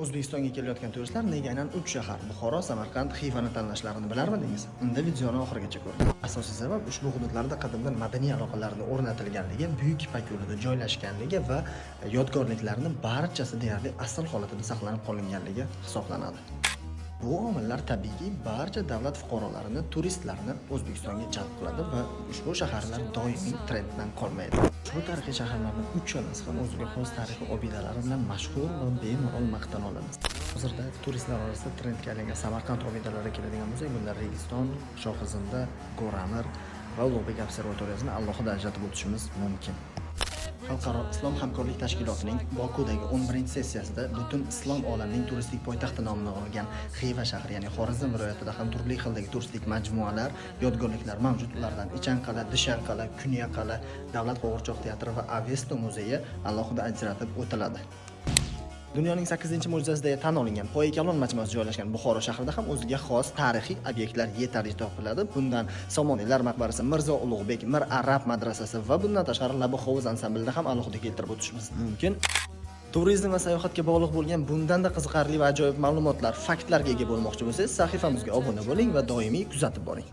O'zbekistonga kelayotgan turistlar nega aynan 3 shahar Buxoro, Samarqand, Xivani tanlashlarini bilarmidingiz? Unda videoni oxirigacha ko'ring. Asosiy sabab ushbu hududlarda qadimdan madaniy aloqalarning o'rnatilganligi, Buyuk Ipak yo'lida joylashganligi va yodgorliklarning barchasi deyarli asl holatida saqlanib qolinganligi hisoblanadi. Bu omillar tabiiyki barcha davlat fuqarolarini, turistlarni O'zbekistonga jalb qiladi va ushbu shaharlar doimiy trenddan qolmaydi. Ushbu tarixiy shaharlarning uchalasi ham o'ziga xos tarixiy obidalari bilan mashhur va bemalol maqtan oladi. Hozirda turistlar orasida trendga aylangan Samarqand obidalariga keladigan bo'lsak, bunlar Registon, Shohizinda, Go'ramir va Ulug'bek observatoriyasini alohida ajratib o'tishimiz mumkin. Xalqaro islom hamkorlik tashkilotining Bokudagi 11-sessiyasida butun islom olamining turistik poytaxti nomini olgan Xiva shahri, ya'ni Xorazm viloyatida ham turli xildagi turistik majmualar, yodgorliklar mavjud. Ulardan Ichanqal'a, Dishanqal'a, Kunyaqal'a, Davlat qo'g'irchoq teatri va Avesto muzeyi alohida ajratib o'tiladi. Dunyoning 8-mo'jizasi deya tan olingan Poyikalon majmuasi joylashgan Buxoro shahrida ham o'ziga xos tarixiy obyektlar yetarli topiladi. Bundan Somoniylar maqbarasi, Mirzo Ulug'bek, Mir Arab madrasasi va bundan tashqari Labi hovuz ansamblida ham alohida keltirib o'tishimiz mumkin. Turizm va sayohatga bog'liq bo'lgan bundanda qiziqarli va ajoyib ma'lumotlar, faktlarga ega bo'lmoqchi bo'lsangiz, sahifamizga obuna bo'ling va doimiy kuzatib boring.